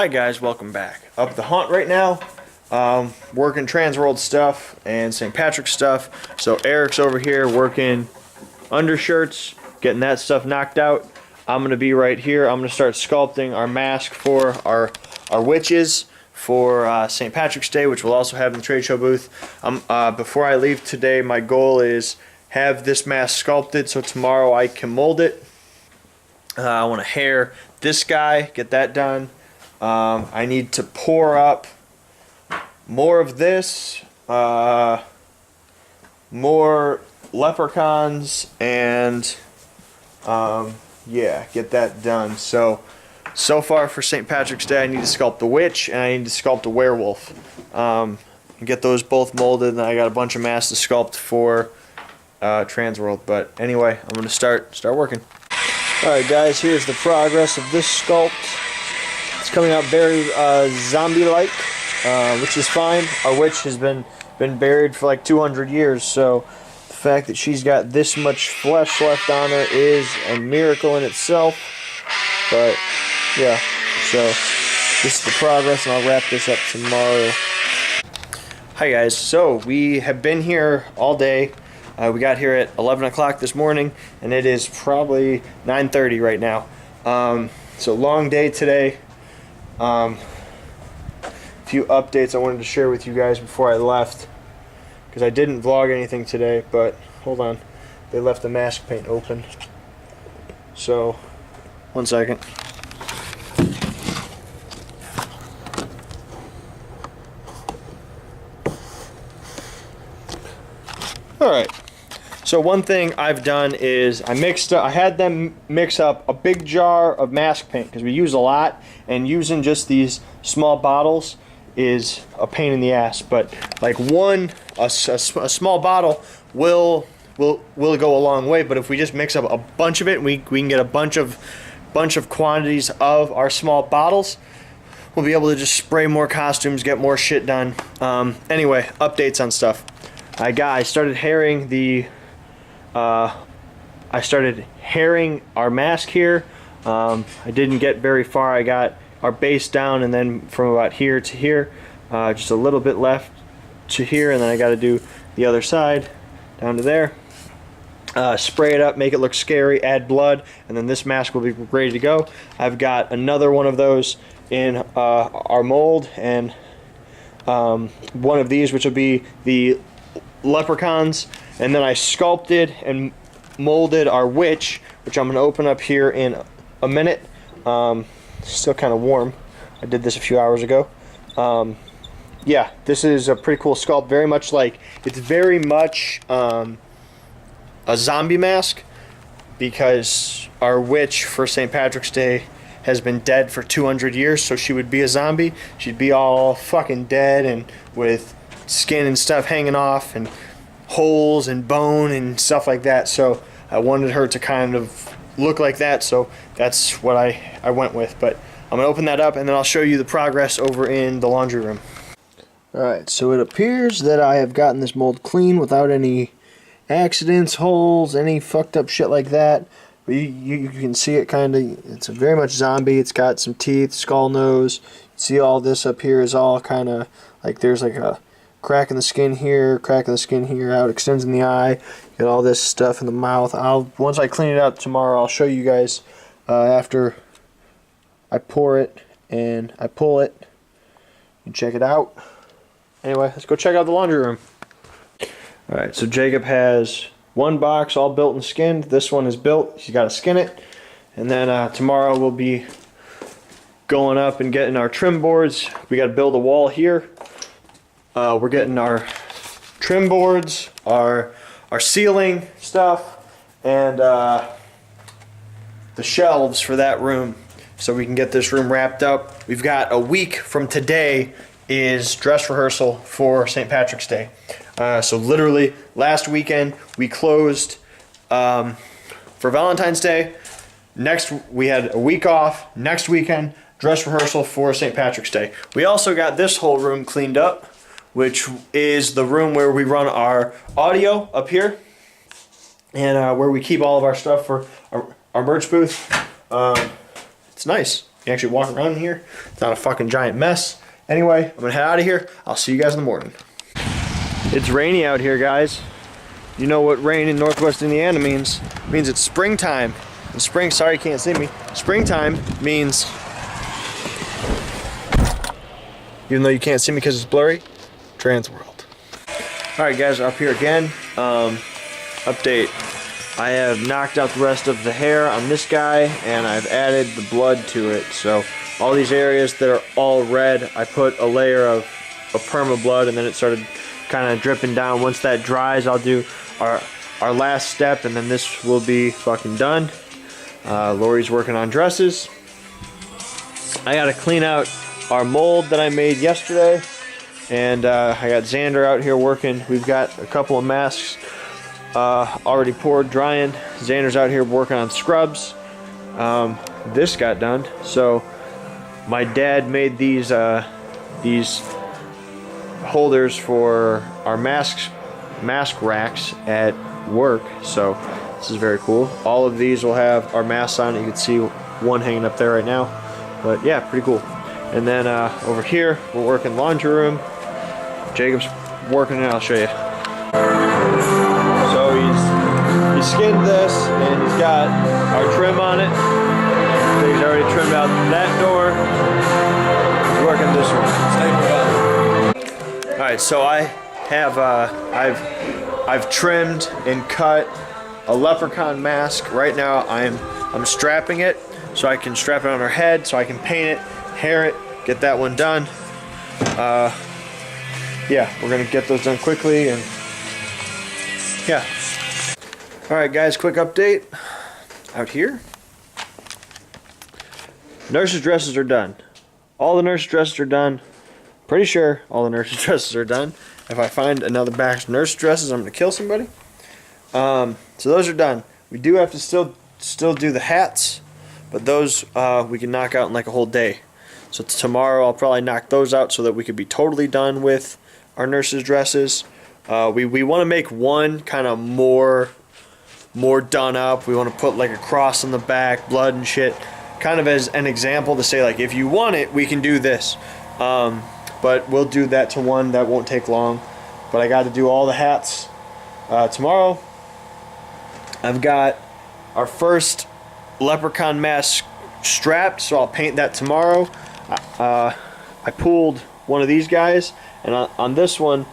Hi guys, welcome back. Up the hunt right now, working Transworld stuff and St. Patrick's stuff. So Eric's over here working undershirts, getting that stuff knocked out. I'm gonna be right here. I'm gonna start sculpting our mask for our witches for St. Patrick's Day, which we'll also have in the trade show booth. Before I leave today, my goal is have this mask sculpted so tomorrow I can mold it. I want to hair this guy, get that done. I need to pour up more of this, more leprechauns, and yeah, get that done. So far for St. Patrick's Day, I need to sculpt a witch and I need to sculpt a werewolf. And get those both molded, and I got a bunch of masks to sculpt for Transworld. But anyway, I'm gonna start working. Alright guys, here's the progress of this sculpt. It's coming out very zombie-like, which is fine. Our witch has been buried for like 200 years, so the fact that she's got this much flesh left on her is a miracle in itself. But yeah, so this is the progress, and I'll wrap this up tomorrow. Hi guys, so we have been here all day. We got here at 11 o'clock this morning, and it is probably 9:30 right now. So long day today. A few updates I wanted to share with you guys before I left, because I didn't vlog anything today, but hold on. They left the mask paint open. So, one second. Alright. So one thing I've done is I had them mix up a big jar of mask paint, because we use a lot, and using just these small bottles is a pain in the ass. But like a small bottle will go a long way. But if we just mix up a bunch of it, we can get a bunch of quantities of our small bottles. We'll be able to just spray more costumes, get more shit done. Anyway, updates on stuff. I started hairing our mask here. I didn't get very far. I got our base down, and then from about here to here, just a little bit left to here, and then I got to do the other side down to there. Spray it up, make it look scary, add blood, and then this mask will be ready to go. I've got another one of those in our mold, and one of these, which will be the leprechauns, and then I sculpted and molded our witch, which I'm going to open up here in a minute. Still kind of warm. I did this a few hours ago. Yeah, this is a pretty cool sculpt. It's very much a zombie mask, because our witch for St. Patrick's Day has been dead for 200 years, so she would be a zombie. She'd be all fucking dead and with skin and stuff hanging off and holes and bone and stuff like that. So I wanted her to kind of look like that, so that's what I went with. But I'm gonna open that up, and then I'll show you the progress over in the laundry room. Alright, so it appears that I have gotten this mold clean without any accidents, holes, any fucked up shit like that. But you can see it kind of, it's a very much zombie. It's got some teeth, skull nose. You see all this up here is all kind of like there's like a crack in the skin here, crack in the skin here, how it extends in the eye. Got all this stuff in the mouth. Once I clean it up tomorrow, I'll show you guys after I pour it and I pull it. You check it out. Anyway, let's go check out the laundry room. Alright, so Jacob has one box all built and skinned. This one is built. He's got to skin it. And then tomorrow we'll be going up and getting our trim boards. We got to build a wall here. We're getting our trim boards, our ceiling stuff, and the shelves for that room, so we can get this room wrapped up. We've got a week from today is dress rehearsal for St. Patrick's Day. So literally last weekend we closed for Valentine's Day. Next we had a week off. Next weekend dress rehearsal for St. Patrick's Day. We also got this whole room cleaned up, which is the room where we run our audio up here, and where we keep all of our stuff for our merch booth. It's nice. You actually walk around in here. It's not a fucking giant mess. Anyway, I'm gonna head out of here. I'll see you guys in the morning. It's rainy out here, guys. You know what rain in Northwest Indiana means. It means it's springtime. And spring, sorry you can't see me. Springtime means, even though you can't see me because it's blurry, Trans World. All right, guys, up here again. Update. I have knocked out the rest of the hair on this guy, and I've added the blood to it. So all these areas that are all red, I put a layer of perma blood, and then it started kind of dripping down. Once that dries, I'll do our last step, and then this will be fucking done. Lori's working on dresses. I gotta clean out our mold that I made yesterday, and I got Xander out here working. We've got a couple of masks already poured, drying. Xander's out here working on scrubs. This got done. So my dad made these holders for our mask racks at work. So this is very cool. All of these will have our masks on it. You can see one hanging up there right now. But yeah, pretty cool. And then over here, we're working laundry room. Jacob's working it. I'll show you. So he's skinned this, and he's got our trim on it. So he's already trimmed out that door. He's working this one. All right, so I have I've trimmed and cut a leprechaun mask. Right now I'm strapping it so I can strap it on her head, so I can paint it, hair it, get that one done. Yeah, we're gonna get those done quickly, and yeah. All right, guys, quick update out here. Nurses' dresses are done. All the nurses' dresses are done. Pretty sure all the nurses' dresses are done. If I find another batch of nurse dresses, I'm gonna kill somebody. So those are done. We do have to still do the hats, but those we can knock out in like a whole day. So tomorrow I'll probably knock those out so that we could be totally done with our nurses' dresses. We want to make one kind of more done up. We want to put like a cross on the back, blood and shit, kind of as an example to say, like, if you want it, we can do this. But we'll do that to one. That won't take long. But I got to do all the hats tomorrow. I've got our first leprechaun mask strapped, so I'll paint that tomorrow. I pulled one of these guys, and on this one,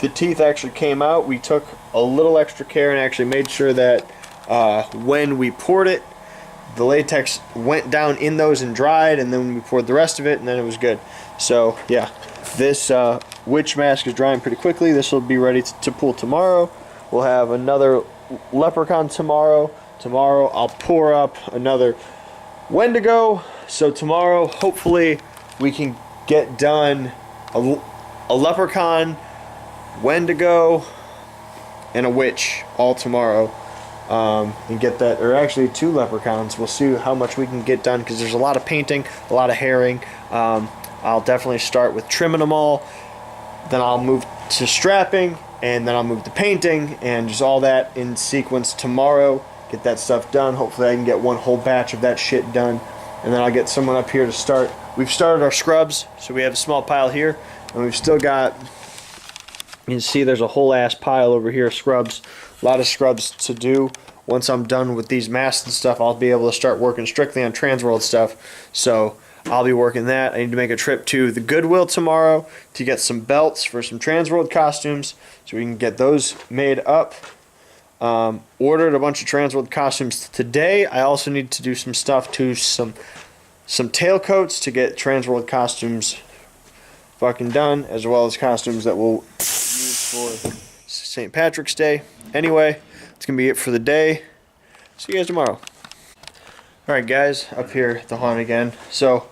the teeth actually came out. We took a little extra care and actually made sure that when we poured it, the latex went down in those and dried, and then we poured the rest of it, and then it was good. So yeah, this witch mask is drying pretty quickly. This will be ready to pull tomorrow. We'll have another leprechaun tomorrow. Tomorrow I'll pour up another Wendigo. So tomorrow, hopefully, we can get done a leprechaun, Wendigo, and a witch all tomorrow, and get that, or actually 2 leprechauns. We'll see how much we can get done, because there's a lot of painting, a lot of herring. I'll definitely start with trimming them all, then I'll move to strapping, and then I'll move to painting, and just all that in sequence tomorrow. Get that stuff done. Hopefully I can get one whole batch of that shit done, and then I'll get someone up here to start. We've started our scrubs, so we have a small pile here, and we've still got, you can see there's a whole ass pile over here of scrubs. A lot of scrubs to do. Once I'm done with these masks and stuff, I'll be able to start working strictly on Transworld stuff. So I'll be working that. I need to make a trip to the Goodwill tomorrow to get some belts for some Transworld costumes, so we can get those made up. Ordered a bunch of Transworld costumes today. I also need to do some stuff to some tailcoats to get Transworld costumes fucking done, as well as costumes that we'll use for St. Patrick's Day. Anyway, it's gonna be it for the day. See you guys tomorrow. Alright guys, up here at the haunt again. So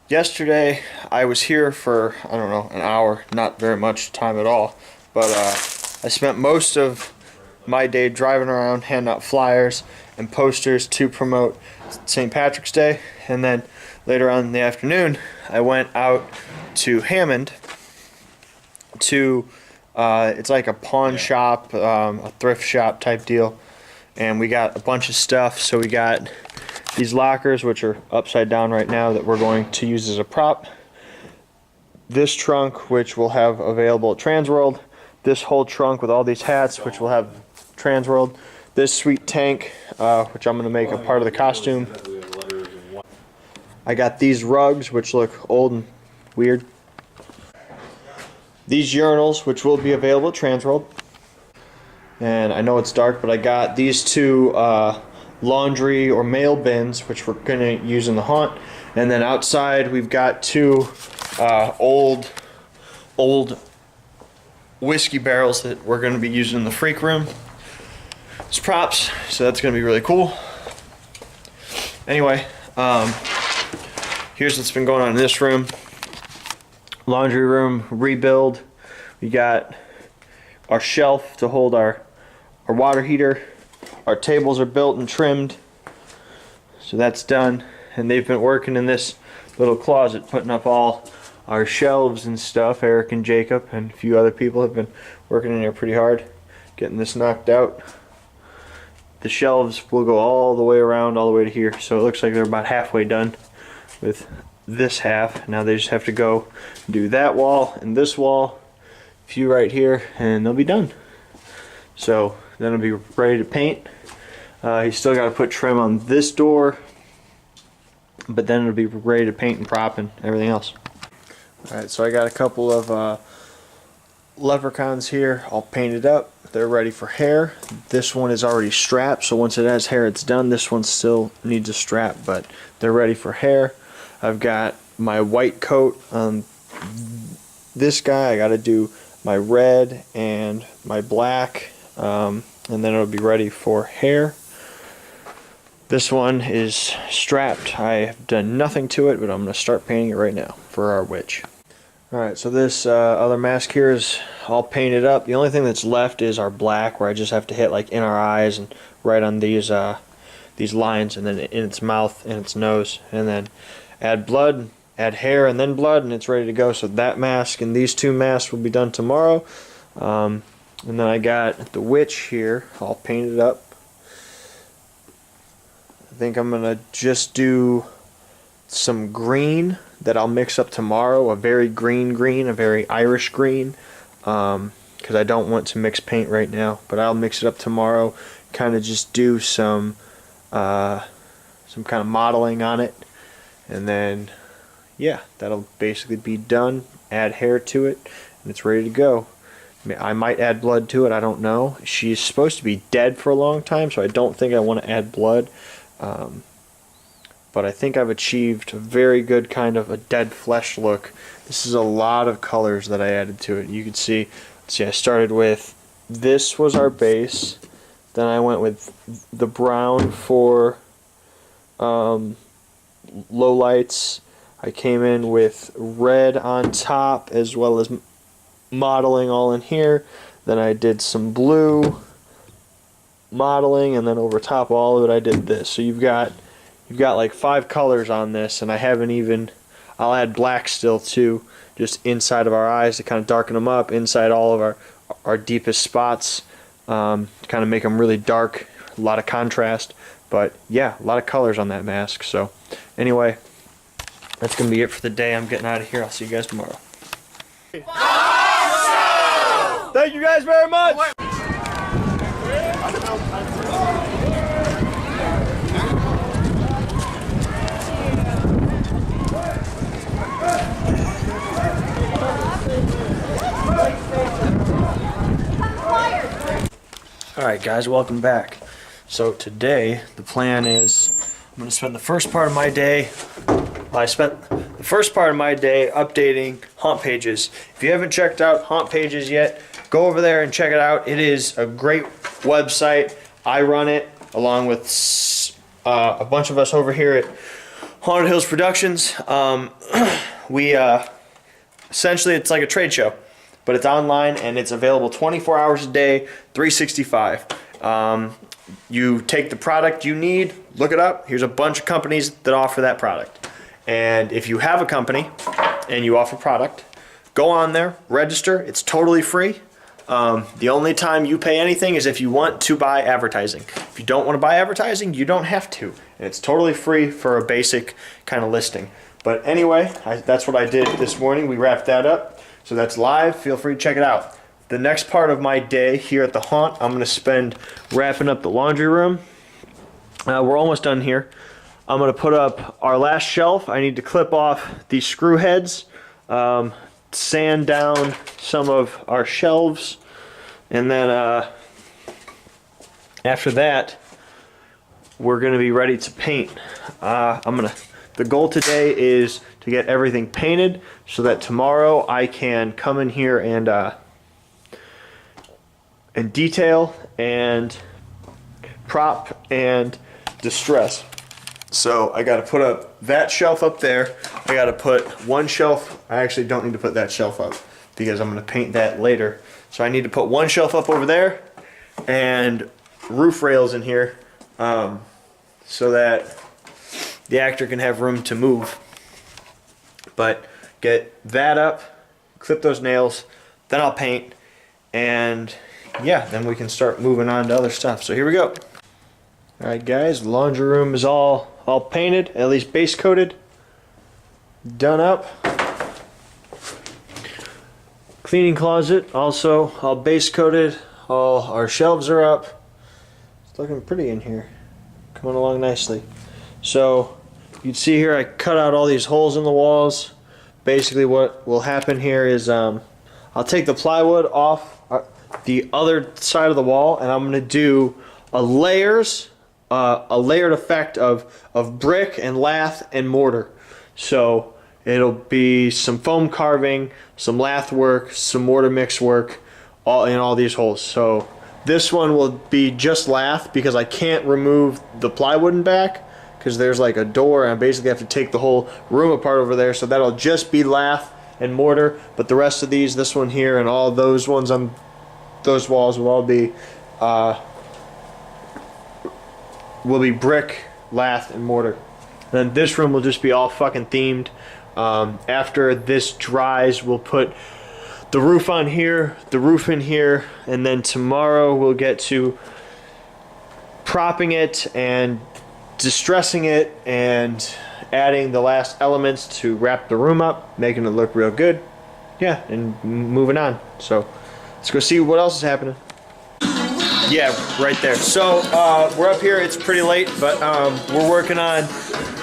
yesterday I was here for, I don't know, an hour, not very much time at all, but I spent most of my day driving around handing out flyers and posters to promote St. Patrick's Day, and then later on in the afternoon I went out to Hammond to it's like a pawn shop, a thrift shop type deal, and we got a bunch of stuff. So we got these lockers, which are upside down right now, that we're going to use as a prop. This trunk, which we'll have available at Transworld. This whole trunk with all these hats, which we'll have Transworld. This sweet tank, which I'm going to make a part of the costume. I got these rugs, which look old and weird. These urinals, which will be available at Transworld. And I know it's dark, but I got these two laundry or mail bins, which we're going to use in the haunt. And then outside, we've got two old whiskey barrels that we're going to be using in the freak room. It's props, so that's going to be really cool. Anyway, here's what's been going on in this room. Laundry room rebuild. We got our shelf to hold our water heater. Our tables are built and trimmed, so that's done. And they've been working in this little closet, putting up all our shelves and stuff. Eric and Jacob and a few other people have been working in there pretty hard, getting this knocked out. The shelves will go all the way around, all the way to here, so it looks like they're about halfway done with this half. Now they just have to go do that wall and this wall, a few right here, and they'll be done. So then it'll be ready to paint. He's still got to put trim on this door, but then it'll be ready to paint and prop and everything else. Alright, so I got a couple of leprechauns here all painted up. They're ready for hair. This one is already strapped, so once it has hair it's done. This one still needs a strap, but they're ready for hair. I've got my white coat on this guy. I got to do my red and my black, and then it'll be ready for hair. This one is strapped. I have done nothing to it, but I'm going to start painting it right now for our witch. Alright, so this other mask here is all painted up. The only thing that's left is our black, where I just have to hit like in our eyes and right on these lines, and then in its mouth and its nose, and then add blood, add hair, and then blood, and it's ready to go. So that mask and these two masks will be done tomorrow. And then I got the witch here all painted up. I think I'm going to just do some green that I'll mix up tomorrow, a very green, a very Irish green, because I don't want to mix paint right now, but I'll mix it up tomorrow, kind of just do some kind of modeling on it, and then yeah, that'll basically be done. Add hair to it and it's ready to go. I might add blood to it, I don't know. She's supposed to be dead for a long time, so I don't think I want to add blood. But I think I've achieved a very good kind of a dead flesh look. This is a lot of colors that I added to it. You can see, I started with, this was our base, then I went with the brown for low lights. I came in with red on top as well as modeling all in here. Then I did some blue modeling, and then over top of all of it I did this. So you've got like 5 colors on this, and I haven't even, I'll add black still too, just inside of our eyes to kind of darken them up, inside all of our deepest spots, to kind of make them really dark, a lot of contrast. But yeah, a lot of colors on that mask. So anyway, that's going to be it for the day. I'm getting out of here. I'll see you guys tomorrow. Thank you guys very much. Alright guys, welcome back. So today the plan is I'm going to spend the first part of my day, I spent the first part of my day updating Haunt Pages. If you haven't checked out Haunt Pages yet, go over there and check it out. It is a great website. I run it along with a bunch of us over here at Haunted Hills Productions. Essentially it's like a trade show, but it's online and it's available 24 hours a day, 365. You take the product you need, look it up. Here's a bunch of companies that offer that product. And if you have a company and you offer product, go on there, register. It's totally free. The only time you pay anything is if you want to buy advertising. If you don't want to buy advertising, you don't have to. And it's totally free for a basic kind of listing. But anyway, that's what I did this morning. We wrapped that up. So that's live. Feel free to check it out. The next part of my day here at the haunt, I'm going to spend wrapping up the laundry room. We're almost done here. I'm going to put up our last shelf. I need to clip off these screw heads, sand down some of our shelves, and then after that, we're going to be ready to paint. The goal today is to get everything painted so that tomorrow I can come in here and detail and prop and distress. So I got to put up that shelf up there. I got to put one shelf. I actually don't need to put that shelf up because I'm going to paint that later. So I need to put one shelf up over there and roof rails in here so that the actor can have room to move. But get that up, clip those nails, then I'll paint, and yeah, then we can start moving on to other stuff. So here we go. Alright guys, the laundry room is all painted, at least base coated, done up. Cleaning closet also all base coated, all our shelves are up. It's looking pretty in here, coming along nicely. So you'd see here I cut out all these holes in the walls. Basically what will happen here is I'll take the plywood off the other side of the wall and I'm going to do a layered effect of brick and lath and mortar. So it'll be some foam carving, some lath work, some mortar mix work, all in all these holes. So this one will be just lath because I can't remove the plywood in back because there's like a door and I basically have to take the whole room apart over there. So that'll just be lath and mortar, but the rest of these, this one here and all those ones on those walls will all be brick, lath, and mortar. And then this room will just be all fucking themed. After this dries, we'll put the roof on here, the roof in here, and then tomorrow we'll get to propping it and distressing it and adding the last elements to wrap the room up, making it look real good. Yeah, and moving on. So let's go see what else is happening. Yeah, right there. So we're up here. It's pretty late, but we're working on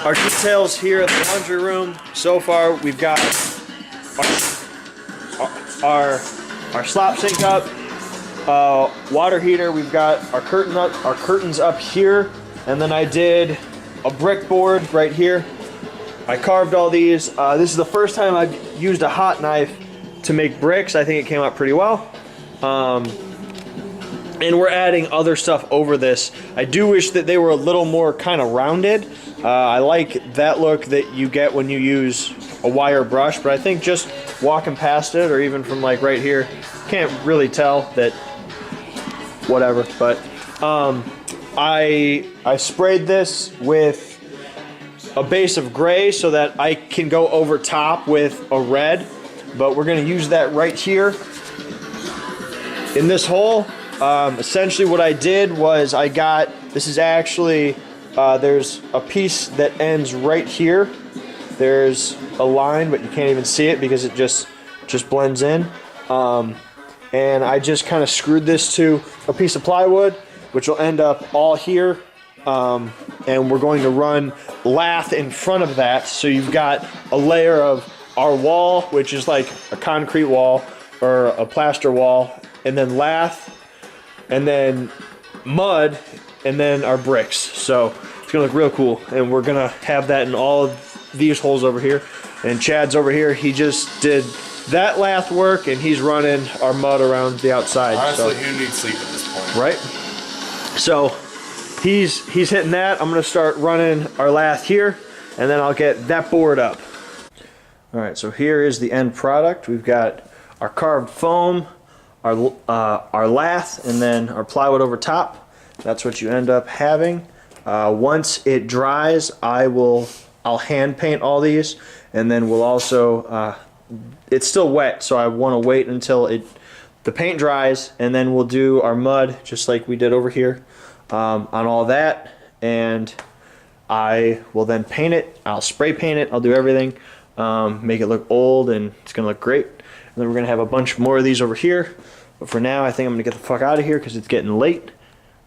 our details here at the laundry room. So far, we've got our slop sink up, water heater. We've got our curtains up here, and then I did a brick board right here. I carved all these. This is the first time I've used a hot knife to make bricks. I think it came out pretty well. And we're adding other stuff over this. I do wish that they were a little more kind of rounded. I like that look that you get when you use a wire brush, but I think just walking past it or even from like right here, can't really tell that whatever. But I sprayed this with a base of gray so that I can go over top with a red, but we're gonna use that right here in this hole. Essentially what I did was this is actually, there's a piece that ends right here. There's a line, but you can't even see it because it just blends in. And I just kind of screwed this to a piece of plywood, which will end up all here. And we're going to run lath in front of that. So you've got a layer of our wall, which is like a concrete wall or a plaster wall, and then lath, and then mud, and then our bricks. So it's gonna look real cool, and we're gonna have that in all of these holes over here. And Chad's over here, he just did that lath work, and he's running our mud around the outside. Honestly, so. who needs sleep at this point? Right? So he's hitting that. I'm gonna start running our lath here, and then I'll get that board up. All right, so here is the end product. We've got our carved foam, our lath, and then our plywood over top. That's what you end up having. Once it dries, I'll hand paint all these, and then we'll also it's still wet, so I want to wait until the paint dries, and then we'll do our mud just like we did over here on all that, and I will then paint it. I'll spray paint it. I'll do everything, make it look old, and it's gonna look great. And then we're gonna have a bunch more of these over here. But for now, I think I'm gonna get the fuck out of here because it's getting late.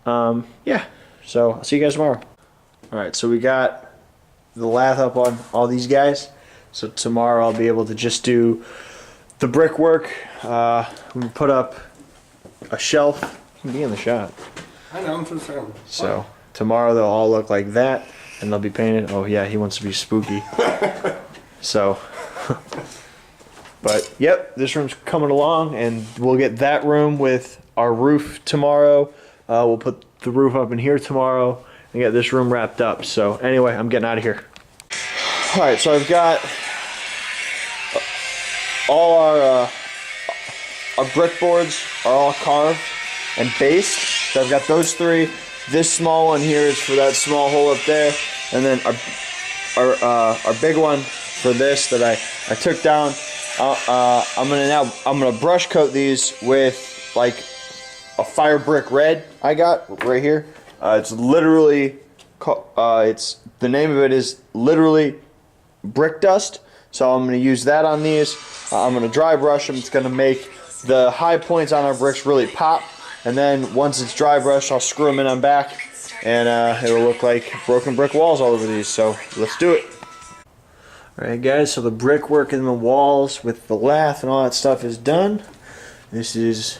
Yeah. So I'll see you guys tomorrow. All right. So we got the lath up on all these guys. So tomorrow I'll be able to just do the brickwork. We put up a shelf. You can be in the shot. I know, I'm from Salem. So tomorrow they'll all look like that, and they'll be painted. Oh yeah, he wants to be spooky. So, but yep, this room's coming along, and we'll get that room with our roof tomorrow. We'll put the roof up in here tomorrow and get this room wrapped up. So anyway, I'm getting out of here. All right, so I've got all our brick boards are all carved and based. So I've got those three. This small one here is for that small hole up there, and then our big one for this that I took down. I'm gonna brush coat these with like a fire brick red I got right here. It's literally the name of it is literally brick dust. So I'm going to use that on these. I'm going to dry brush them. It's going to make the high points on our bricks really pop. And then once it's dry brushed, I'll screw them in on back, and it'll look like broken brick walls all over these. So let's do it. Alright guys, so the brickwork in the walls with the lath and all that stuff is done. This is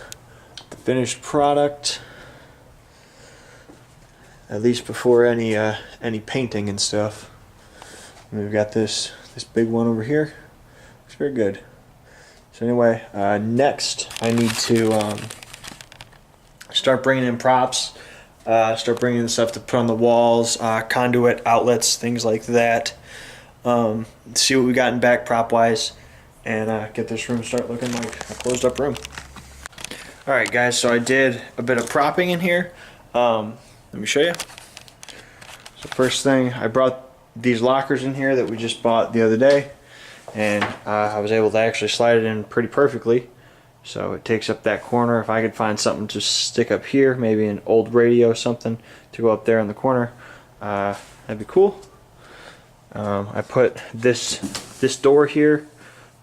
the finished product. At least before any painting and stuff. And we've got this big one over here. Looks very good. So anyway, next I need to start bringing in props. Start bringing in stuff to put on the walls, conduit, outlets, things like that. See what we got in back prop wise, and get this room start looking like a closed up room. Alright guys, so I did a bit of propping in here. Let me show you. So first thing, I brought these lockers in here that we just bought the other day, and I was able to actually slide it in pretty perfectly. So it takes up that corner. If I could find something to stick up here, maybe an old radio or something to go up there in the corner, that'd be cool. I put this door here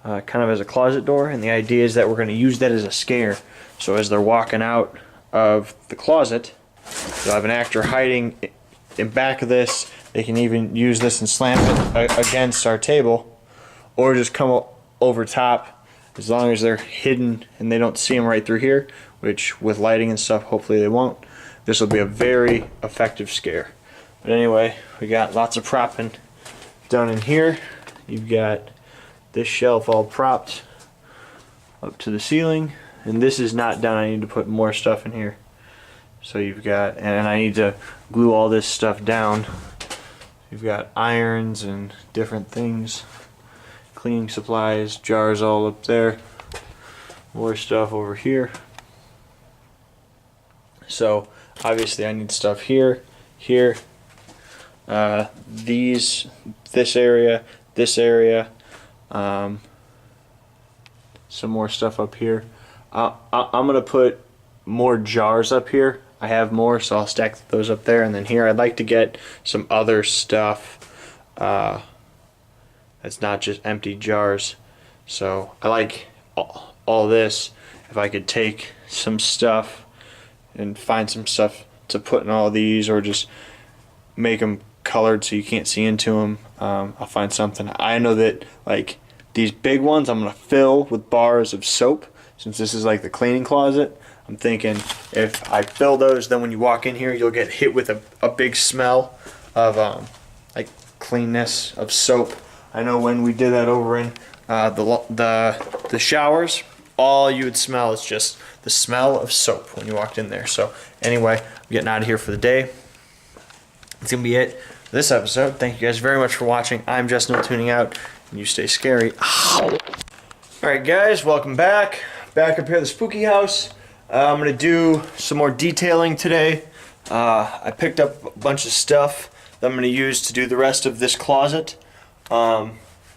kind of as a closet door, and the idea is that we're going to use that as a scare. So as they're walking out of the closet, you'll have an actor hiding in back of this. They can even use this and slam it against our table, or just come over top, as long as they're hidden and they don't see them right through here, which with lighting and stuff hopefully they won't. This will be a very effective scare. But anyway, we got lots of propping done in here. You've got this shelf all propped up to the ceiling, and this is not done. I need to put more stuff in here. So you've got, and I need to glue all this stuff down. You've got irons and different things, cleaning supplies, jars all up there, more stuff over here. So obviously I need stuff here, here, this area, some more stuff up here. I'm gonna put more jars up here. I have more, so I'll stack those up there, and then here I'd like to get some other stuff that's not just empty jars. So I like all this. If I could take some stuff and find some stuff to put in all these, or just make them colored so you can't see into them, I'll find something. I know that like these big ones I'm gonna fill with bars of soap, since this is like the cleaning closet. I'm thinking if I fill those, then when you walk in here, you'll get hit with a big smell of like cleanness of soap. I know when we did that over in the showers, all you would smell is just the smell of soap when you walked in there. So anyway, I'm getting out of here for the day. It's gonna be it for this episode. Thank you guys very much for watching. I'm Justin, tuning out, and you stay scary. All right, guys, welcome back. Back up here at the spooky house. I'm gonna do some more detailing today. I picked up a bunch of stuff that I'm gonna use to do the rest of this closet. I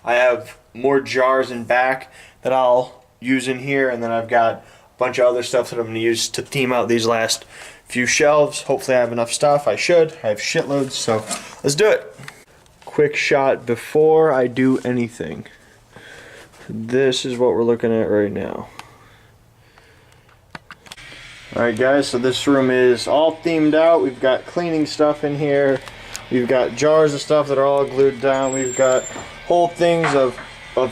have more jars in back that I'll use in here, and then I've got a bunch of other stuff that I'm going to use to theme out these last few shelves. Hopefully I have enough stuff. I should. I have shitloads, so let's do it. Quick shot before I do anything. This is what we're looking at right now. Alright guys, so this room is all themed out. We've got cleaning stuff in here. We've got jars of stuff that are all glued down. We've got whole things of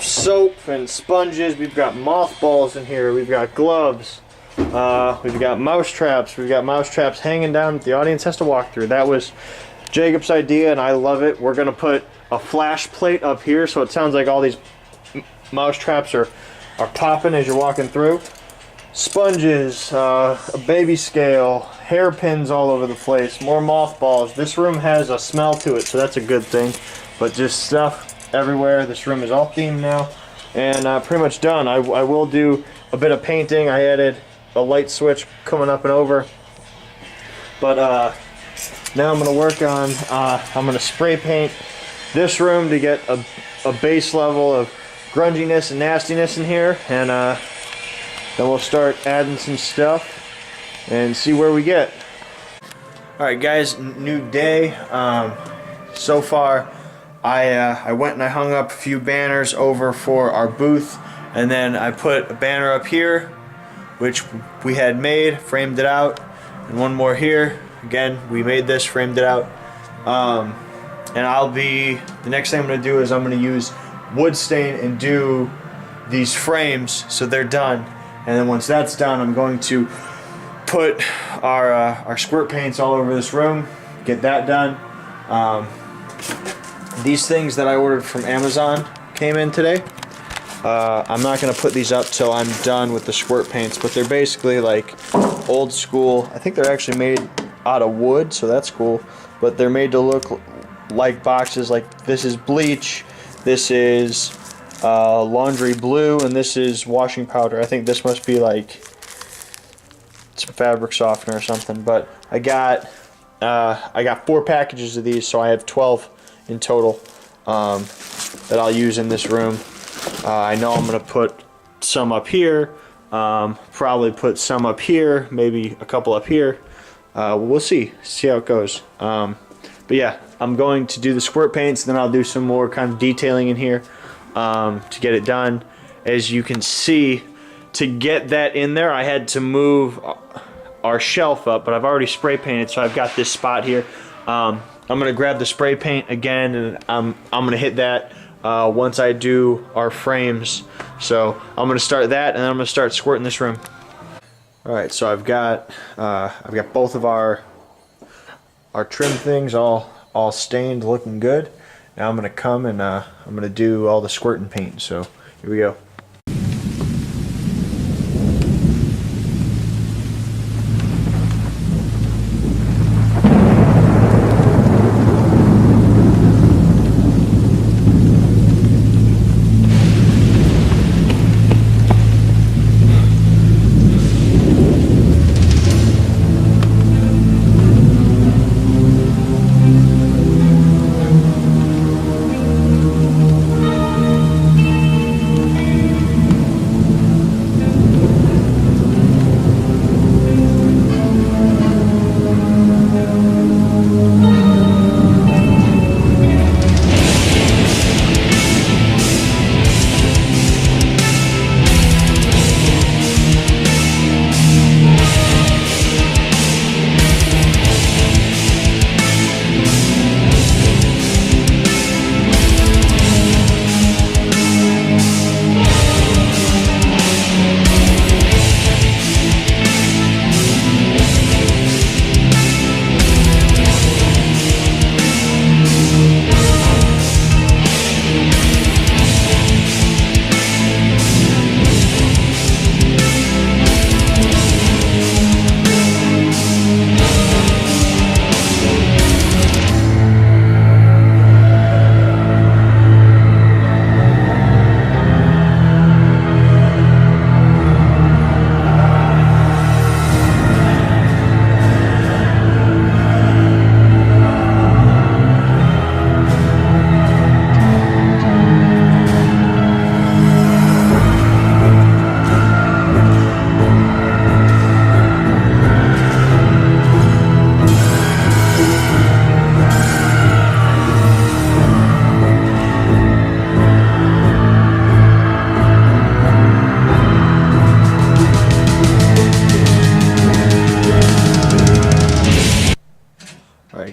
soap and sponges. We've got mothballs in here. We've got gloves. We've got mouse traps. We've got mouse traps hanging down that the audience has to walk through. That was Jacob's idea and I love it. We're going to put a flash plate up here so it sounds like all these mouse traps are popping as you're walking through. Sponges, a baby scale, hairpins all over the place, more mothballs. This room has a smell to it, so that's a good thing. But just stuff everywhere. This room is all themed now, and pretty much done. I will do a bit of painting. I added a light switch coming up and over. But now I'm going to work on, I'm going to spray paint this room to get a base level of grunginess and nastiness in here, and then we'll start adding some stuff and see where we get. Alright guys, new day. So far I went and I hung up a few banners over for our booth, and then I put a banner up here which we had made, framed it out, and one more here. Again, we made this, framed it out. And the next thing I'm going to do is I'm going to use wood stain and do these frames so they're done. And then once that's done, I'm going to put our squirt paints all over this room, get that done. These things that I ordered from Amazon came in today. I'm not going to put these up till I'm done with the squirt paints, but they're basically like old school. I think they're actually made out of wood, so that's cool. But they're made to look like boxes. Like this is bleach, this is laundry blue, and this is washing powder. I think this must be like some fabric softener or something. But I got 4 packages of these, so I have 12 in total that I'll use in this room. I know I'm gonna put some up here, probably put some up here, maybe a couple up here. We'll see how it goes. But yeah, I'm going to do the squirt paints, then I'll do some more kind of detailing in here to get it done. As you can see, to get that in there, I had to move our shelf up, but I've already spray painted, so I've got this spot here. I'm gonna grab the spray paint again, and I'm gonna hit that once I do our frames. So I'm gonna start that, and then I'm gonna start squirting this room. All right, so I've got both of our trim things all stained, looking good. Now I'm gonna come and I'm gonna do all the squirting paint. So here we go.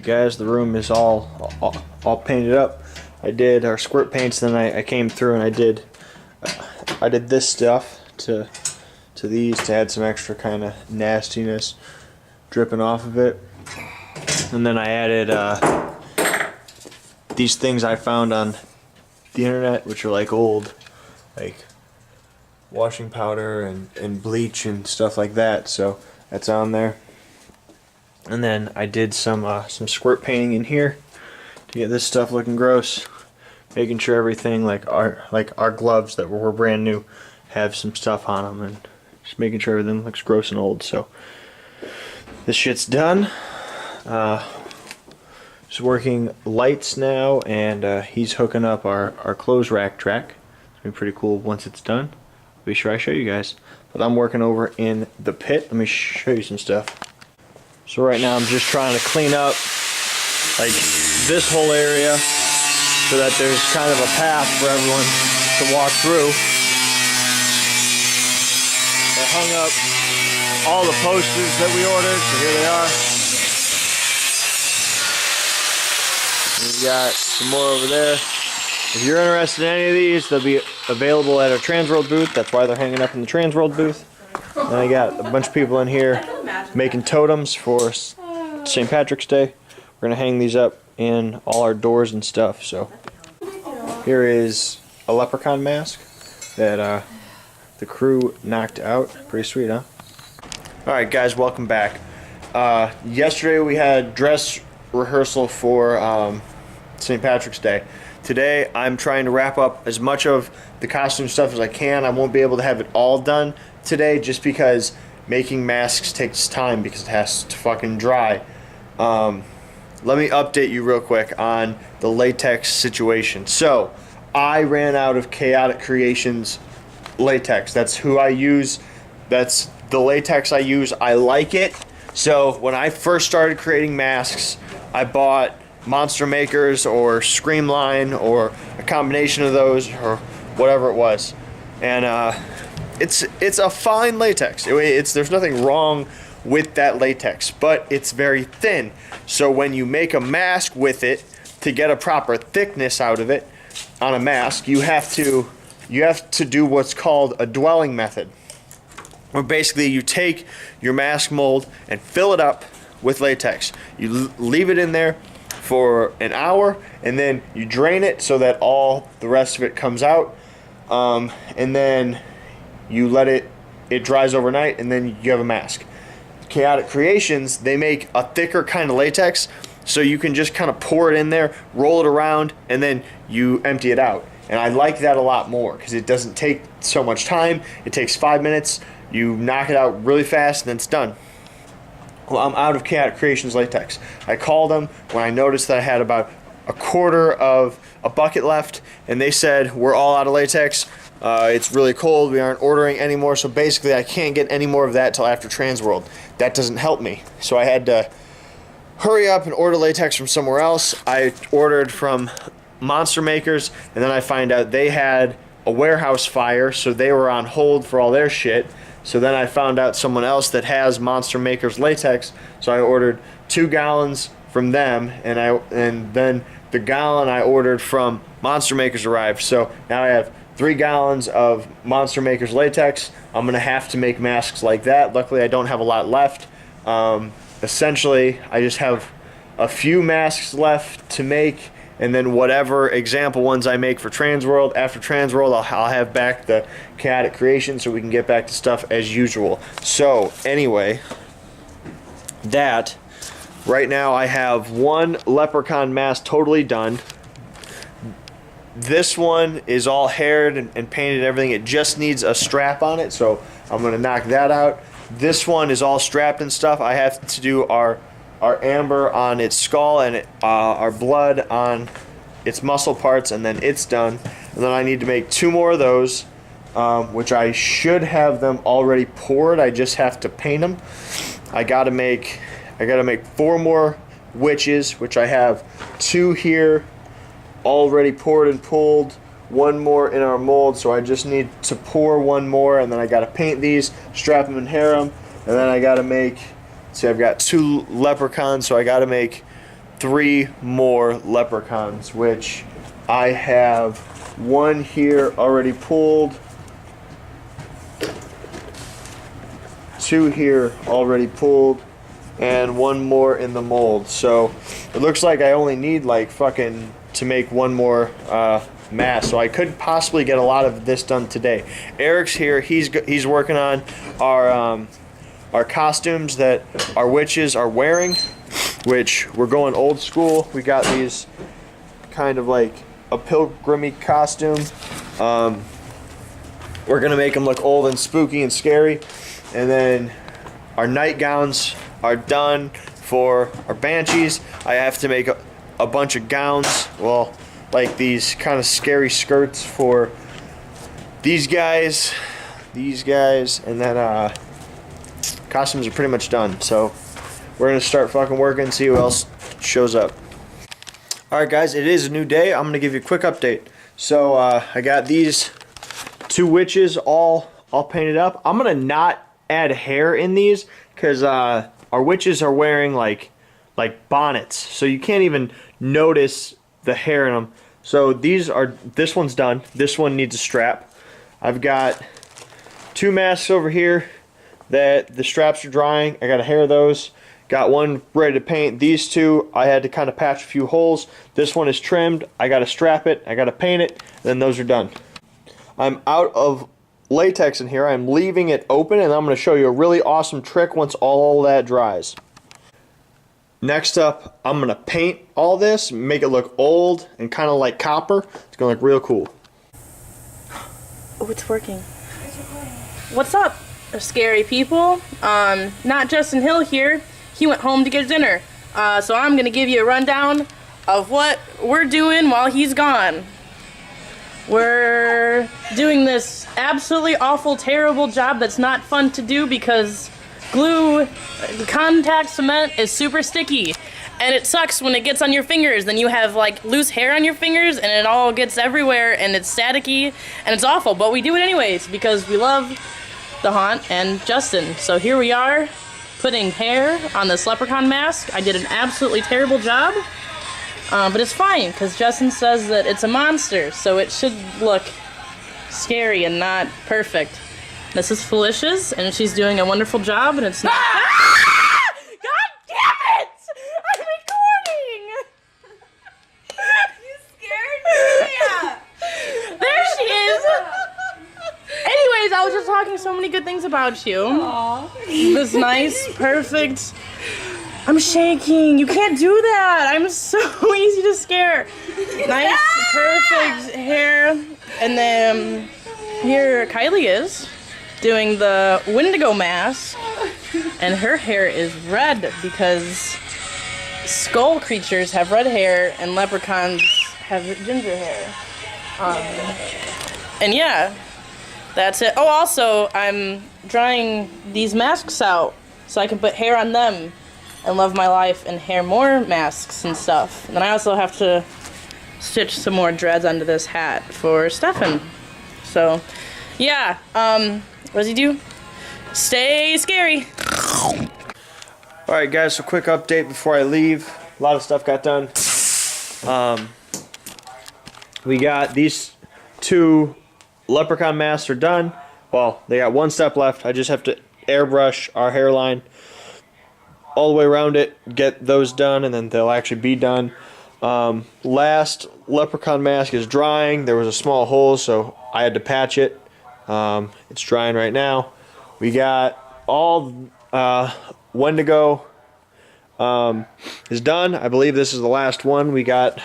guys, the room is all painted up. I did our squirt paints, then I came through and I did this stuff to these to add some extra kind of nastiness dripping off of it. And then I added these things I found on the internet, which are like old, like washing powder and bleach and stuff like that. So that's on there. And then I did some squirt painting in here to get this stuff looking gross, making sure everything like our gloves that were brand new have some stuff on them, and just making sure everything looks gross and old. So this shit's done. Just working lights now, and he's hooking up our clothes rack track. It's gonna be pretty cool once it's done. I'll be sure I show you guys. But I'm working over in the pit. Let me show you some stuff. So right now I'm just trying to clean up like this whole area so that there's kind of a path for everyone to walk through. I hung up all the posters that we ordered, so here they are. We've got some more over there. If you're interested in any of these, they'll be available at our Transworld booth. That's why they're hanging up in the Transworld booth. And I got a bunch of people in here making totems for St. Patrick's Day. We're gonna hang these up in all our doors and stuff. So here is a leprechaun mask that the crew knocked out. Pretty sweet, huh? Alright guys, welcome back. Yesterday we had dress rehearsal for St. Patrick's Day. Today I'm trying to wrap up as much of the costume stuff as I can. I won't be able to have it all done today just because making masks takes time because it has to fucking dry. Let me update you real quick on the latex situation. So I ran out of Chaotic Creations latex. That's who I use. That's the latex I use. I like it. So when I first started creating masks, I bought Monster Makers or Screamline or a combination of those or whatever it was. And it's a fine latex. There's nothing wrong with that latex, but it's very thin. So when you make a mask with it, to get a proper thickness out of it on a mask, you have to do what's called a dwelling method, where basically you take your mask mold and fill it up with latex. You leave it in there for an hour, and then you drain it so that all the rest of it comes out, and then you let it dries overnight, and then you have a mask. Chaotic Creations, they make a thicker kind of latex, so you can just kind of pour it in there, roll it around, and then you empty it out. And I like that a lot more because it doesn't take so much time. It takes 5 minutes. You knock it out really fast, and then it's done. Well, I'm out of Chaotic Creations latex. I called them when I noticed that I had about a quarter of a bucket left, and they said, we're all out of latex. It's really cold. We aren't ordering anymore, so basically I can't get any more of that till after Transworld. That doesn't help me. So I had to hurry up and order latex from somewhere else. I ordered from Monster Makers, and then I find out they had a warehouse fire, so they were on hold for all their shit. So then I found out someone else that has Monster Makers latex, so I ordered 2 gallons from them, and then the gallon I ordered from Monster Makers arrived. So now I have 3 gallons of Monster Makers latex. I'm gonna have to make masks like that. Luckily I don't have a lot left. Essentially I just have a few masks left to make, and then whatever example ones I make for Transworld. After Transworld, I'll have back the Chaotic Creation so we can get back to stuff as usual. So anyway, right now I have 1 leprechaun mask totally done. This one is all haired and painted and everything. It just needs a strap on it, so I'm gonna knock that out. This one is all strapped and stuff. I have to do our amber on its skull and our blood on its muscle parts, and then it's done. And then I need to make 2 more of those, which I should have them already poured. I just have to paint them. I gotta make 4 more witches, which I have 2 here already poured and pulled, 1 more in our mold, so I just need to pour 1 more, and then I gotta paint these, strap them and hair them, and then I gotta make, see, I've got 2 leprechauns, so I gotta make 3 more leprechauns, which I have 1 here already pulled, 2 here already pulled, and 1 more in the mold. So it looks like I only need like fucking to make 1 more mask. So I could possibly get a lot of this done today. Eric's here. He's working on our costumes that our witches are wearing, which we're going old school. We got these kind of like a pilgrimy costume. We're gonna make them look old and spooky and scary. And then our nightgowns are done for our banshees. I have to make a bunch of gowns, well, like these kind of scary skirts for these guys, and then costumes are pretty much done. So we're gonna start fucking working, see who else shows up. Alright guys, it is a new day. I'm gonna give you a quick update. So I got these 2 witches all painted up. I'm gonna not add hair in these because our witches are wearing like bonnets, so you can't even notice the hair in them. So this one's done. This one needs a strap. I've got 2 masks over here that the straps are drying. I got a hair of those. Got 1 ready to paint. These 2 I had to kind of patch a few holes. This one is trimmed. I got to strap it. I got to paint it. Then those are done. I'm out of latex in here. I'm leaving it open, and I'm going to show you a really awesome trick once all that dries. Next up, I'm going to paint all this, make it look old and kind of like copper. It's going to look real cool. Oh, it's working. What's up, scary people? Not Justin Hill here. He went home to get dinner. So I'm going to give you a rundown of what we're doing while he's gone. We're doing this absolutely awful, terrible job that's not fun to do because contact cement is super sticky. And it sucks when it gets on your fingers. Then you have like loose hair on your fingers and it all gets everywhere and it's staticky and it's awful. But we do it anyways because we love the haunt and Justin. So here we are putting hair on this leprechaun mask. I did an absolutely terrible job. But it's fine, because Justin says that it's a monster, so it should look scary and not perfect. This is Felicia's, and she's doing a wonderful job, and it's not... Ah! God damn it! I'm recording! You scared me! There she is! Anyways, I was just talking so many good things about you. Aww. This nice, perfect... I'm shaking. You can't do that. I'm so easy to scare. Nice, perfect hair. And then here Kylie is doing the Wendigo mask. And her hair is red because skull creatures have red hair and leprechauns have ginger hair. And yeah, that's it. Oh, also, I'm drying these masks out so I can put hair on them and love my life and hair more masks and stuff. And then I also have to stitch some more dreads onto this hat for Stefan. So, yeah, what does he do? Stay scary. Alright guys, so quick update before I leave. A lot of stuff got done. We got these 2 leprechaun masks are done. Well, they got 1 step left. I just have to airbrush our hairline all the way around it, get those done, and then they'll actually be done. Last leprechaun mask is drying. There was a small hole, so I had to patch it. It's drying right now. We got all Wendigo is done. I believe this is the last one. We got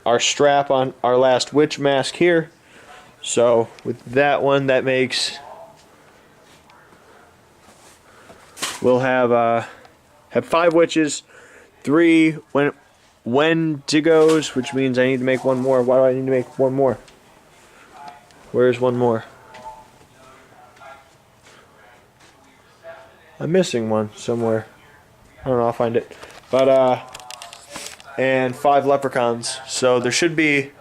our strap on our last witch mask here. So with that one, that makes we'll have 5 witches, 3 Wendigos, which means I need to make 1 more. Why do I need to make 1 more? Where's 1 more? I'm missing 1 somewhere. I don't know, I'll find it. But, and 5 leprechauns. So there should be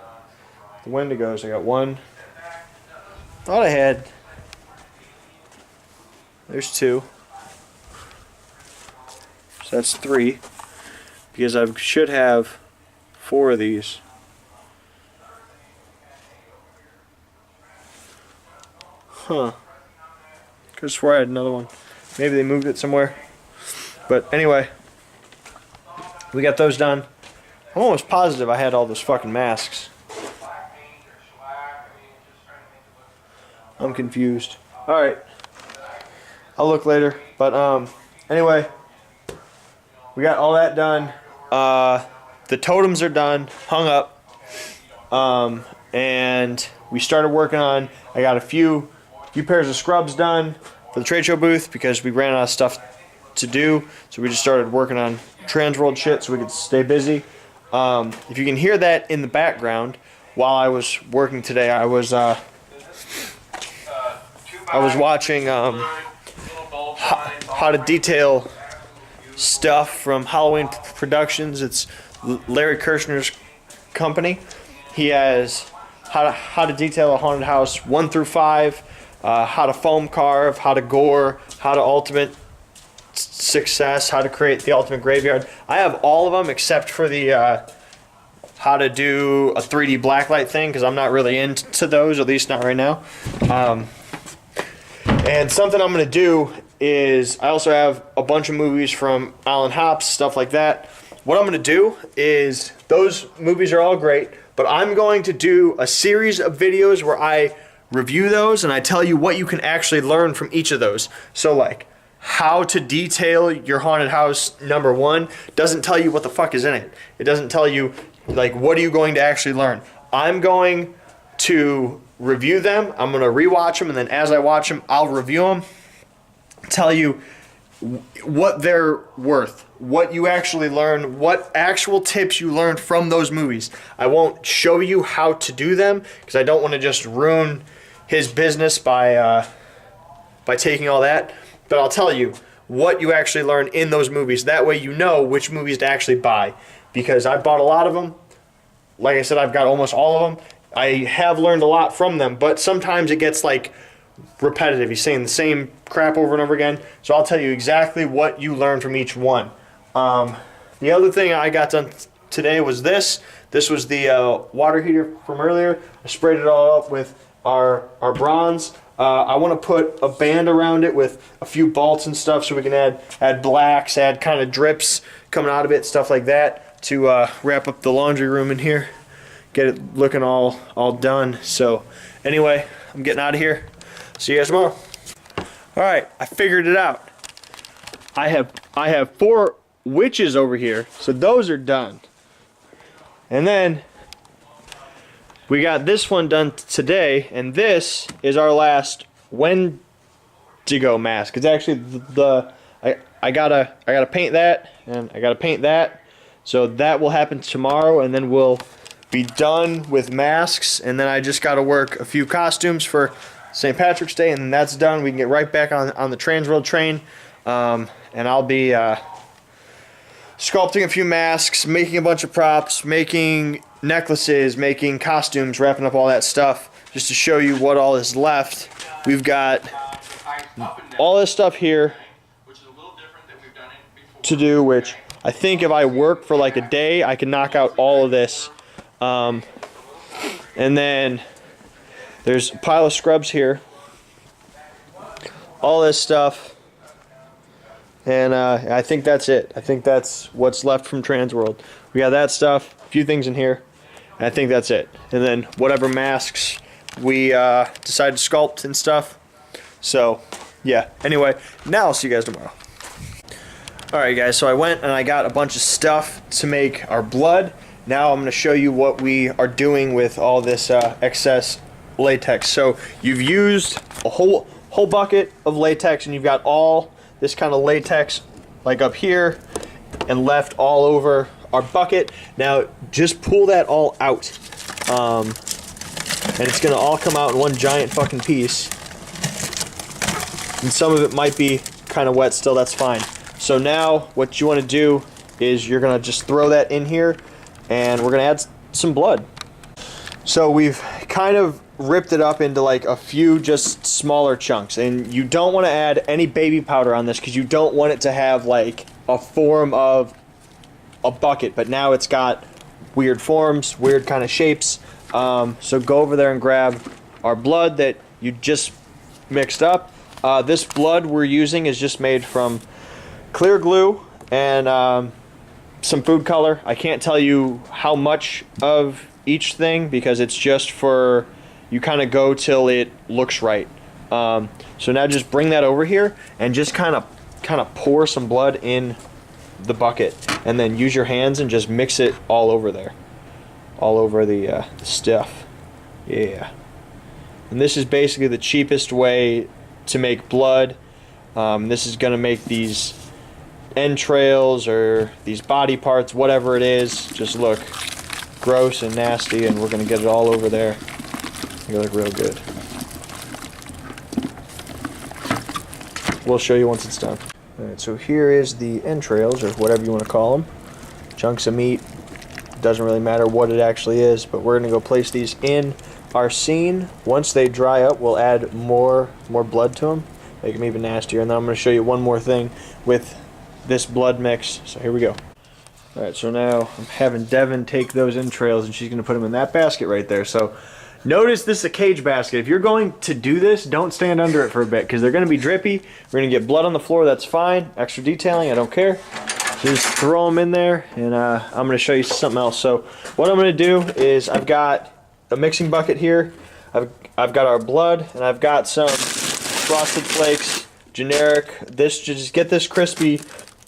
the Wendigos. I got 1. Thought I had. There's 2. So that's 3. because I should have 4 of these. Huh. Could have swore I had another one. Maybe they moved it somewhere. But anyway, we got those done. I'm almost positive I had all those fucking masks. I'm confused. Alright. I'll look later. But anyway, we got all that done. The totems are done, hung up. And we started working on, I got a few pairs of scrubs done for the trade show booth because we ran out of stuff to do. So we just started working on Transworld shit so we could stay busy. If you can hear that in the background, while I was working today, I was watching how to detail stuff from Halloween Productions. It's Larry Kirshner's company. He has how to detail a haunted house 1 through 5, how to foam carve, how to gore, how to ultimate success, how to create the ultimate graveyard. I have all of them except for the how to do a 3D blacklight thing because I'm not really into those, at least not right now. And something I'm going to do is I also have a bunch of movies from Alan Hops, stuff like that. What I'm going to do is those movies are all great, but I'm going to do a series of videos where I review those and I tell you what you can actually learn from each of those. So like how to detail your haunted house number 1 doesn't tell you what the fuck is in it. It doesn't tell you like what are you going to actually learn. I'm going to review them. I'm going to rewatch them, and then as I watch them, I'll review them, tell you what they're worth, what you actually learn, what actual tips you learned from those movies. I won't show you how to do them because I don't want to just ruin his business by taking all that. But I'll tell you what you actually learn in those movies. That way you know which movies to actually buy. Because I bought a lot of them. Like I said, I've got almost all of them. I have learned a lot from them, but sometimes it gets like repetitive. He's saying the same crap over and over again. So I'll tell you exactly what you learned from each one. The other thing I got done today was this. This was the water heater from earlier. I sprayed it all up with our bronze. I want to put a band around it with a few bolts and stuff so we can add blacks, add kind of drips coming out of it, stuff like that to wrap up the laundry room in here, get it looking all done. So anyway, I'm getting out of here. See you guys tomorrow. All right, I figured it out. I have 4 witches over here, so those are done. And then we got this one done today, and this is our last Wendigo mask. It's actually I gotta paint that, and I gotta paint that. So that will happen tomorrow, and then we'll be done with masks, and then I just gotta work a few costumes for St. Patrick's Day, and then that's done. We can get right back on the Transworld train, and I'll be sculpting a few masks, making a bunch of props, making necklaces, making costumes, wrapping up all that stuff, just to show you what all is left. We've got all this stuff here to do, which I think if I work for like a day, I can knock out all of this. And then there's a pile of scrubs here, all this stuff, and I think that's it. I think that's what's left from Transworld. We got that stuff, a few things in here, and I think that's it. And then whatever masks we decide to sculpt and stuff. So yeah, anyway, now I'll see you guys tomorrow. Alright guys, so I went and I got a bunch of stuff to make our blood. Now I'm going to show you what we are doing with all this excess latex. So you've used a whole bucket of latex, and you've got all this kind of latex like up here and left all over our bucket. Now just pull that all out, and it's going to all come out in one giant fucking piece. And some of it might be kind of wet still, that's fine. So now what you want to do is you're going to just throw that in here, and we're going to add some blood. So we've kind of ripped it up into like a few just smaller chunks, and you don't want to add any baby powder on this because you don't want it to have like a form of a bucket, but now it's got weird forms, weird kind of shapes. So go over there and grab our blood that you just mixed up. This blood we're using is just made from clear glue and some food color. I can't tell you how much of each thing because it's just for, you kind of go till it looks right. So now just bring that over here and just kind of pour some blood in the bucket, and then use your hands and just mix it all over there, all over the stuff. Yeah. And this is basically the cheapest way to make blood. This is gonna make these entrails or these body parts, whatever it is, just look gross and nasty, and we're gonna get it all over there. They look real good. We'll show you once it's done. Alright, so here is the entrails, or whatever you want to call them. Chunks of meat. Doesn't really matter what it actually is, but we're going to go place these in our scene. Once they dry up, we'll add more blood to them, make them even nastier. And then I'm going to show you one more thing with this blood mix. So here we go. Alright, so now I'm having Devin take those entrails, and she's going to put them in that basket right there. So notice this is a cage basket. If you're going to do this, don't stand under it for a bit because they're going to be drippy. We're going to get blood on the floor. That's fine. Extra detailing, I don't care. So just throw them in there, and I'm going to show you something else. So what I'm going to do is I've got a mixing bucket here. I've got our blood, and I've got some Frosted Flakes, generic. This, just get this crispy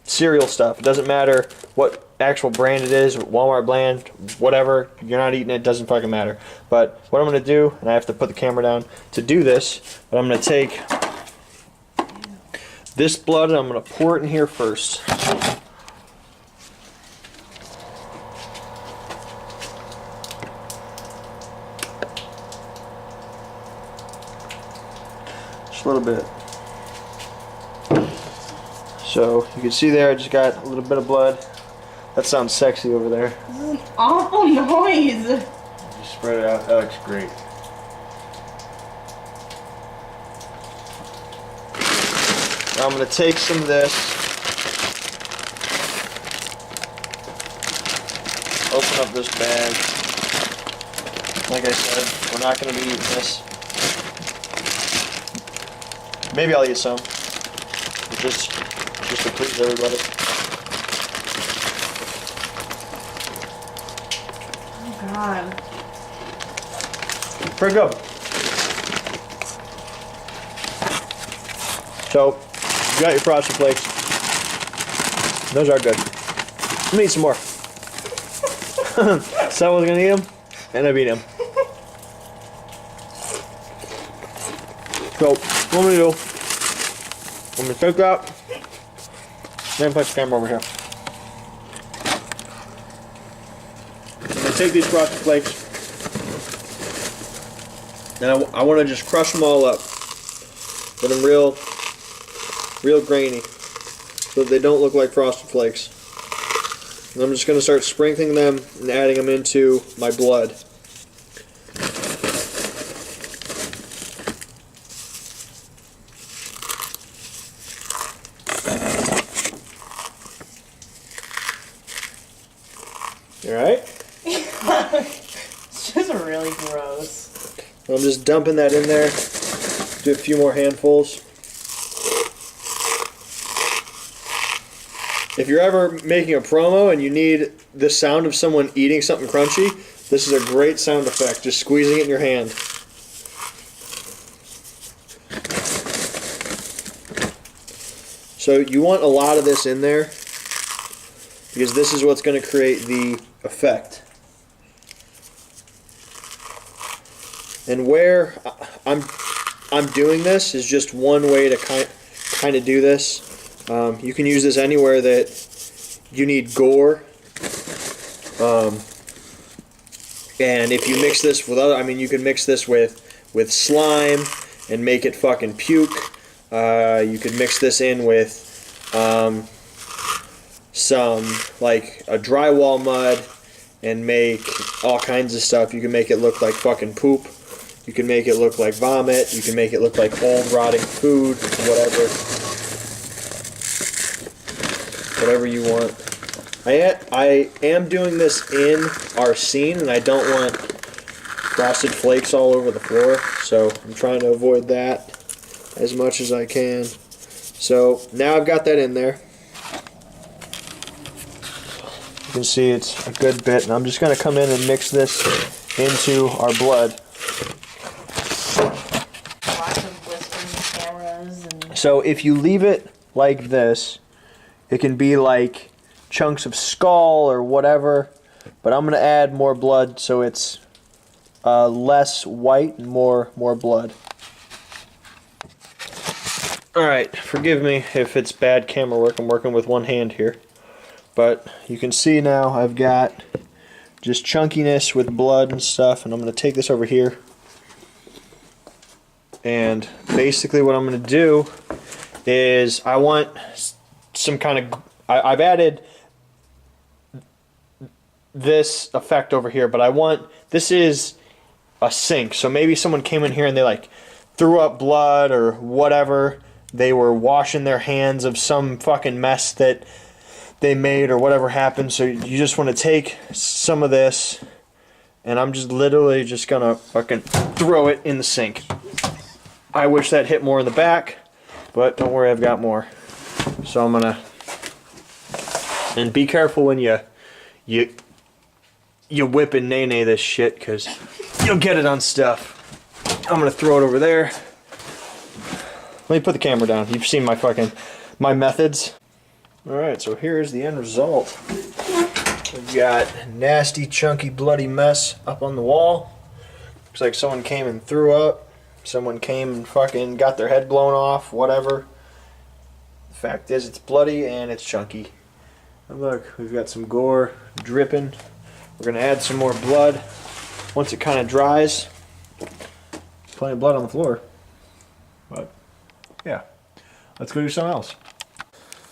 cereal stuff. It doesn't matter what actual brand it is, Walmart brand, whatever, you're not eating it, doesn't fucking matter. But what I'm going to do, and I have to put the camera down to do this, but I'm going to take this blood and I'm going to pour it in here first. Just a little bit. So you can see there I just got a little bit of blood. That sounds sexy over there. This is an awful noise. Just spread it out. That looks great. Now I'm going to take some of this, open up this bag. Like I said, we're not going to be eating this. Maybe I'll eat some. Just to please everybody. God. Pretty good. So, you got your Frosted Flakes. Those are good. Let me eat some more. Someone's gonna eat them, and I've eaten them. So, what I'm gonna do, I'm gonna take that, then place the camera over here. I'm gonna take these Frosted Flakes, and I want to just crush them all up, get them real grainy, so that they don't look like Frosted Flakes. And I'm just going to start sprinkling them and adding them into my blood. Alright? It's just really gross. I'm just dumping that in there. Do a few more handfuls. If you're ever making a promo and you need the sound of someone eating something crunchy, this is a great sound effect. Just squeezing it in your hand. So you want a lot of this in there because this is what's going to create the effect. And where I'm doing this is just one way to kind of do this. You can use this anywhere that you need gore. And if you mix this with other, I mean, you can mix this with slime and make it fucking puke. You could mix this in with some like a drywall mud and make all kinds of stuff. You can make it look like fucking poop. You can make it look like vomit. You can make it look like old rotting food, whatever. Whatever you want. I am doing this in our scene, and I don't want frosted flakes all over the floor, so I'm trying to avoid that as much as I can. So now I've got that in there. You can see it's a good bit, and I'm just going to come in and mix this into our blood. Lots of blistering cameras and So if you leave it like this, it can be like chunks of skull or whatever, but I'm going to add more blood so it's less white and more blood. Alright, forgive me if it's bad camera work. I'm working with one hand here. But you can see now I've got just chunkiness with blood and stuff, and I'm going to take this over here. And basically what I'm going to do is I want some kind of... I've added this effect over here, but I want... This is a sink, so maybe someone came in here and they like threw up blood or whatever. They were washing their hands of some fucking mess that they made or whatever happened. So you just want to take some of this, and I'm just literally just gonna fucking throw it in the sink. I wish that hit more in the back, but don't worry, I've got more. So I'm gonna... And be careful when you whip and nay-nay this shit, because you'll get it on stuff. I'm gonna throw it over there. Let me put the camera down. You've seen my methods. Alright, so here's the end result. We've got a nasty, chunky, bloody mess up on the wall. Looks like someone came and threw up. Someone came and fucking got their head blown off, whatever. The fact is, it's bloody and it's chunky. And look, we've got some gore dripping. We're gonna add some more blood. Once it kind of dries, plenty of blood on the floor. But yeah, let's go do something else.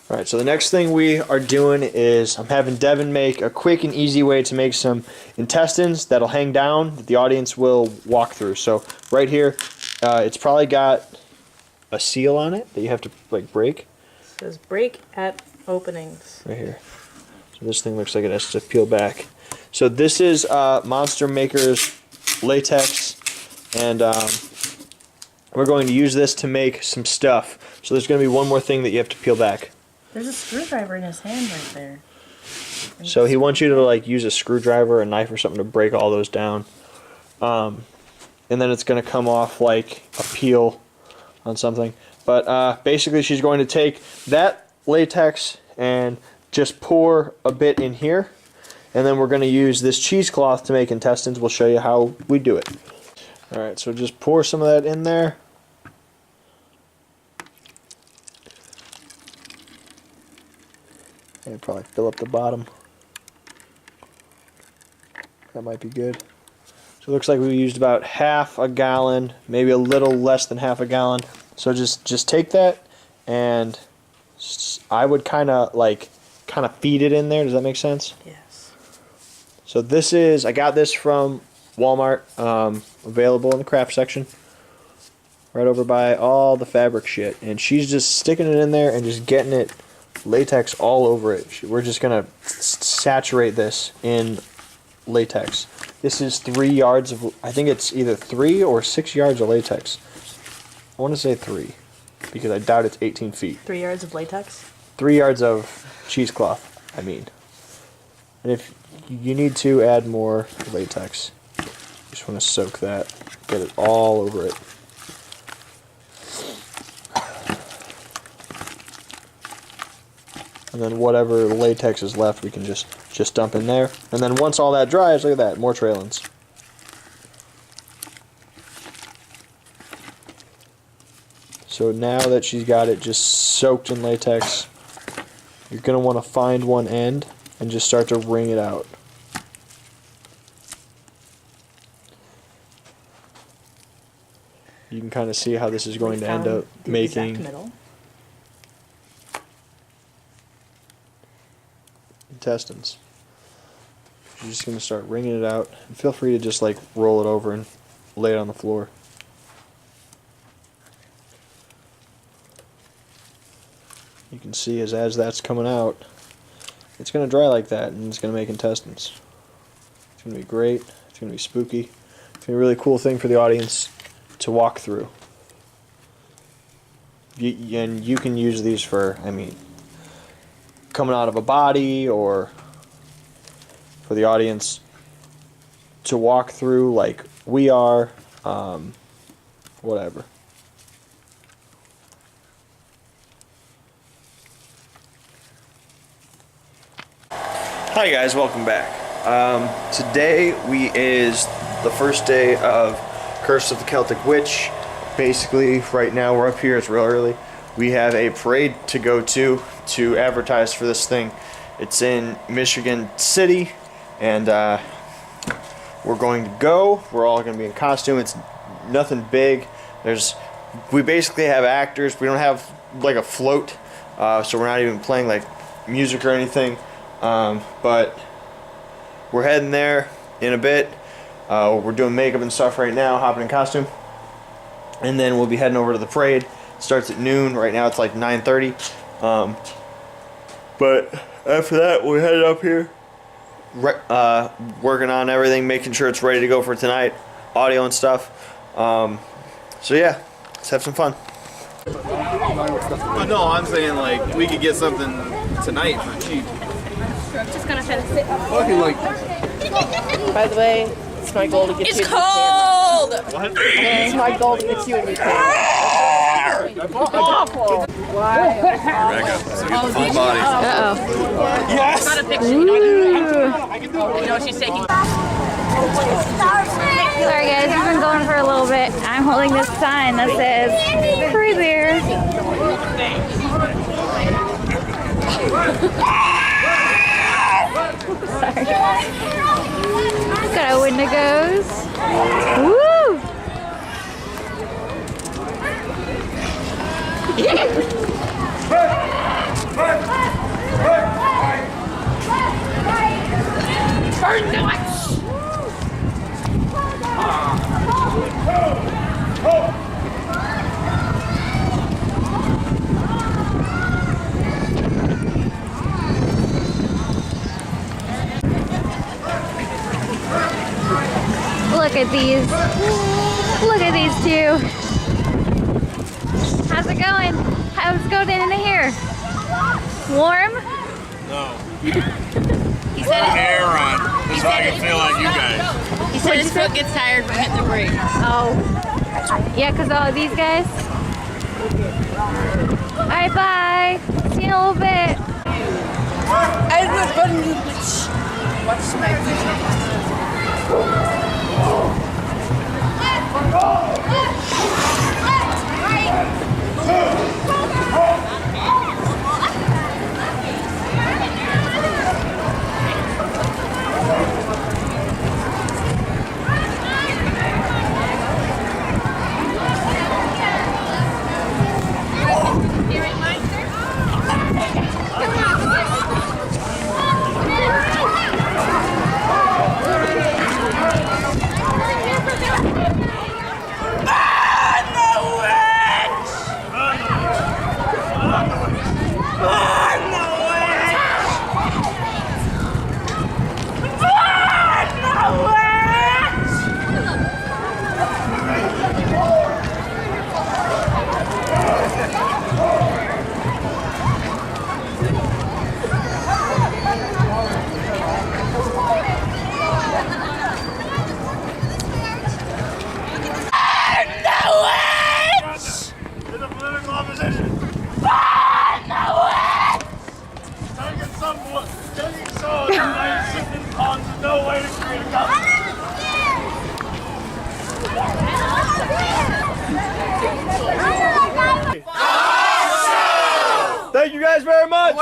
All right, so the next thing we are doing is I'm having Devin make a quick and easy way to make some intestines that'll hang down that the audience will walk through. So right here, it's probably got a seal on it that you have to like break. it says break at openings. Right here. So this thing looks like it has to peel back. So this is Monster Maker's latex, and we're going to use this to make some stuff. So there's going to be one more thing that you have to peel back. There's a screwdriver in his hand right there. So he wants you to like use a screwdriver, a knife, or something to break all those down, and then it's going to come off like a peel on something. But basically, she's going to take that latex and just pour a bit in here, and then we're going to use this cheesecloth to make intestines. We'll show you how we do it. All right, so just pour some of that in there. And probably fill up the bottom. That might be good. So it looks like we used about half a gallon, maybe a little less than half a gallon. So just take that, and I would kind of feed it in there. Does that make sense? Yes. So this is, I got this from Walmart, available in the craft section, right over by all the fabric shit. And she's just sticking it in there and just getting it latex all over it. We're just gonna saturate this in latex. This is 3 yards of, I think it's either 3 or 6 yards of latex. I want to say 3, because I doubt it's 18 feet. 3 yards of latex? 3 yards of cheesecloth, I mean. And if you need to add more latex, you just want to soak that, get it all over it. And then whatever latex is left, we can just dump in there. And then once all that dries, look at that, more trailings. So now that she's got it just soaked in latex, you're going to want to find one end and just start to wring it out. You can kind of see how this is going to end up making intestines. You're just going to start wringing it out, and feel free to just like roll it over and lay it on the floor. You can see as that's coming out, it's going to dry like that, and it's going to make intestines. It's going to be great. It's going to be spooky. It's going to be a really cool thing for the audience to walk through. And you can use these for, I mean, coming out of a body, or for the audience to walk through like we are, whatever. Hi guys, welcome back. Today is the first day of Curse of the Celtic Witch. Basically, right now we're up here, it's real early. We have a parade to go to advertise for this thing. It's in Michigan City, and we're going to go. We're all going to be in costume. It's nothing big. We basically have actors. We don't have like a float, so we're not even playing like music or anything. But we're heading there in a bit. We're doing makeup and stuff right now, hopping in costume. And then we'll be heading over to the parade. It starts at noon. Right now it's like 9:30. But after that, we're headed up here. Working on everything, making sure it's ready to go for tonight. Audio and stuff. So yeah, let's have some fun. No, I'm saying like we could get something tonight for cheap. Just gonna finish it. Fucking like By the way, it's my goal to get It's you. cold! It's my goal to get you in your camera. Rebecca, so get the full body. It's not a picture. You know she's taking. Sorry guys, we've been going for a little bit. I'm holding this sign that says free beer. Sorry. Got our Wendigos. Woo! Look at these. Look at these two. How's it going? How's it going in here? Warm? No. He said it. Air on. So I can feel like you guys. He said his foot gets tired from hitting the brake. Oh. Yeah, because all of these guys. Alright, bye. See you in a little bit. Thank you guys very much.